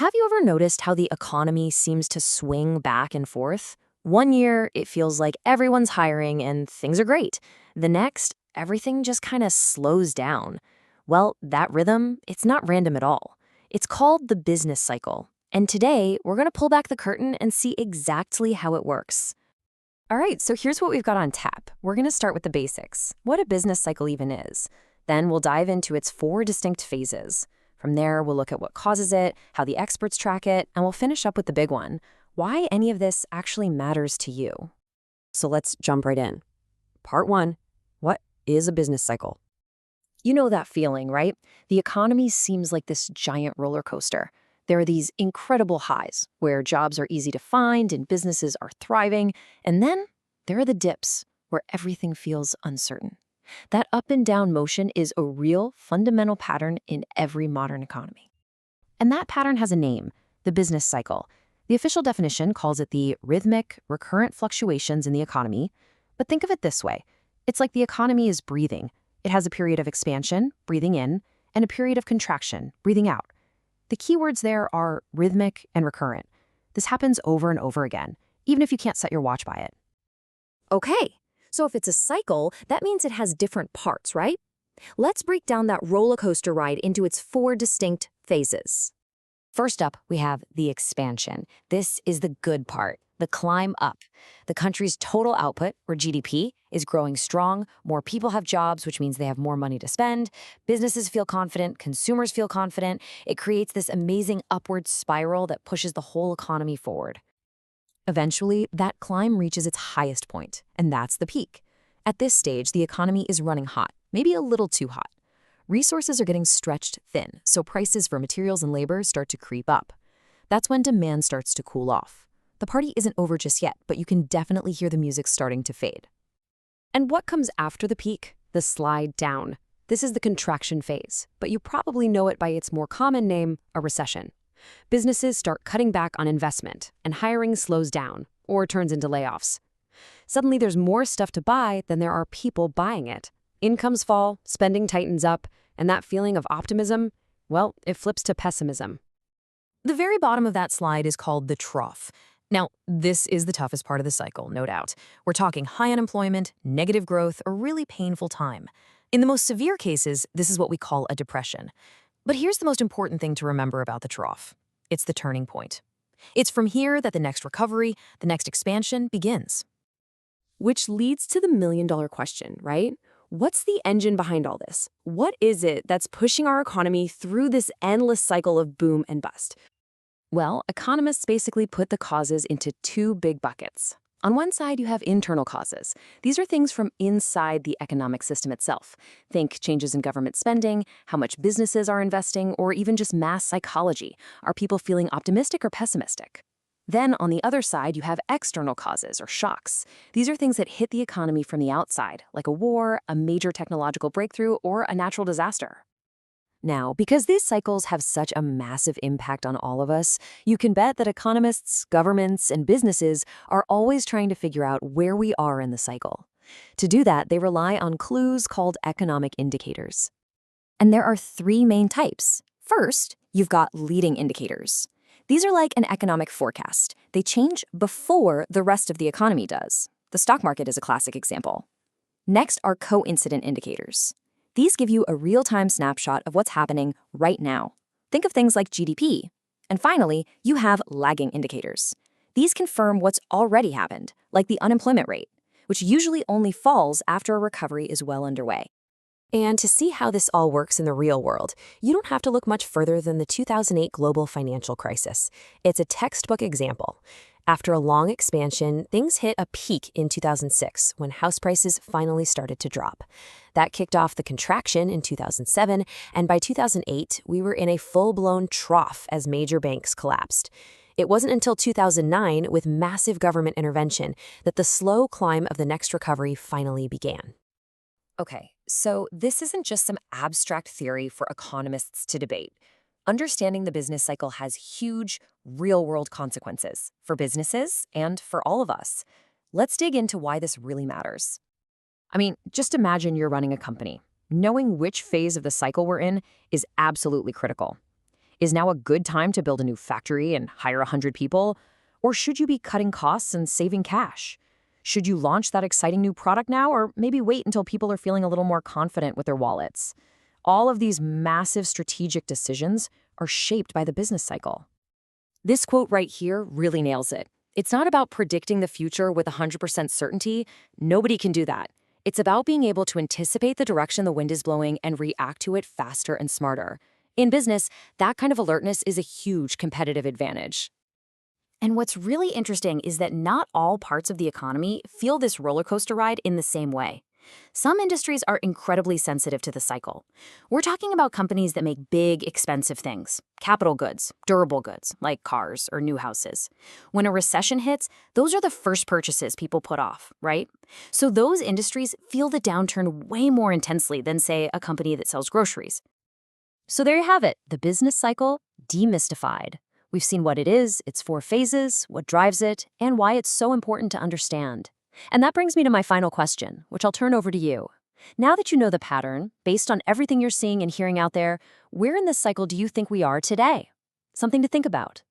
Have you ever noticed how the economy seems to swing back and forth? One year, it feels like everyone's hiring and things are great. The next, everything just kind of slows down. Well, that rhythm, it's not random at all. It's called the business cycle. And today, we're going to pull back the curtain and see exactly how it works. All right, so here's what we've got on tap. We're going to start with the basics, what a business cycle even is. Then we'll dive into its four distinct phases. From there, we'll look at what causes it, how the experts track it, and we'll finish up with the big one, why any of this actually matters to you. So let's jump right in. Part one, what is a business cycle? You know that feeling, right? The economy seems like this giant roller coaster. There are these incredible highs where jobs are easy to find and businesses are thriving, and then there are the dips where everything feels uncertain. That up and down motion is a real fundamental pattern in every modern economy. And that pattern has a name, the business cycle. The official definition calls it the rhythmic, recurrent fluctuations in the economy. But think of it this way. It's like the economy is breathing. It has a period of expansion, breathing in, and a period of contraction, breathing out. The key words there are rhythmic and recurrent. This happens over and over again, even if you can't set your watch by it. Okay. So if it's a cycle, that means it has different parts, right? Let's break down that roller coaster ride into its four distinct phases. First up, we have the expansion. This is the good part, the climb up. The country's total output, or GDP, is growing strong. More people have jobs, which means they have more money to spend. Businesses feel confident. Consumers feel confident. It creates this amazing upward spiral that pushes the whole economy forward. Eventually, that climb reaches its highest point, and that's the peak. At this stage, the economy is running hot, maybe a little too hot. Resources are getting stretched thin, so prices for materials and labor start to creep up. That's when demand starts to cool off. The party isn't over just yet, but you can definitely hear the music starting to fade. And what comes after the peak? The slide down. This is the contraction phase, but you probably know it by its more common name, a recession. Businesses start cutting back on investment, and hiring slows down, or turns into layoffs. Suddenly there's more stuff to buy than there are people buying it. Incomes fall, spending tightens up, and that feeling of optimism, well, it flips to pessimism. The very bottom of that slide is called the trough. Now, this is the toughest part of the cycle, no doubt. We're talking high unemployment, negative growth, a really painful time. In the most severe cases, this is what we call a depression. But here's the most important thing to remember about the trough. It's the turning point. It's from here that the next recovery, the next expansion begins. Which leads to the million-dollar question, right? What's the engine behind all this? What is it that's pushing our economy through this endless cycle of boom and bust? Well, economists basically put the causes into two big buckets. On one side, you have internal causes. These are things from inside the economic system itself. Think changes in government spending, how much businesses are investing, or even just mass psychology. Are people feeling optimistic or pessimistic? Then, on the other side, you have external causes, or shocks. These are things that hit the economy from the outside, like a war, a major technological breakthrough, or a natural disaster. Now, because these cycles have such a massive impact on all of us, you can bet that economists, governments, and businesses are always trying to figure out where we are in the cycle. To do that, they rely on clues called economic indicators. And there are three main types. First, you've got leading indicators. These are like an economic forecast. They change before the rest of the economy does. The stock market is a classic example. Next are coincident indicators. These give you a real-time snapshot of what's happening right now. Think of things like GDP. And finally, you have lagging indicators. These confirm what's already happened, like the unemployment rate, which usually only falls after a recovery is well underway. And to see how this all works in the real world, you don't have to look much further than the 2008 global financial crisis. It's a textbook example. After a long expansion, things hit a peak in 2006 when house prices finally started to drop. That kicked off the contraction in 2007, and by 2008, we were in a full-blown trough as major banks collapsed. It wasn't until 2009, with massive government intervention, that the slow climb of the next recovery finally began. Okay, so this isn't just some abstract theory for economists to debate. Understanding the business cycle has huge, real-world consequences for businesses and for all of us. Let's dig into why this really matters. I mean, just imagine you're running a company. Knowing which phase of the cycle we're in is absolutely critical. Is now a good time to build a new factory and hire 100 people? Or should you be cutting costs and saving cash? Should you launch that exciting new product now, or maybe wait until people are feeling a little more confident with their wallets? All of these massive strategic decisions are shaped by the business cycle. This quote right here really nails it. It's not about predicting the future with 100% certainty. Nobody can do that. It's about being able to anticipate the direction the wind is blowing and react to it faster and smarter. In business, that kind of alertness is a huge competitive advantage. And what's really interesting is that not all parts of the economy feel this roller coaster ride in the same way. Some industries are incredibly sensitive to the cycle. We're talking about companies that make big, expensive things, capital goods, durable goods, like cars or new houses. When a recession hits, those are the first purchases people put off, right? So those industries feel the downturn way more intensely than, say, a company that sells groceries. So there you have it, the business cycle demystified. We've seen what it is, its 4 phases, what drives it, and why it's so important to understand. And that brings me to my final question, which I'll turn over to you. Now that you know the pattern, based on everything you're seeing and hearing out there, where in this cycle do you think we are today? Something to think about.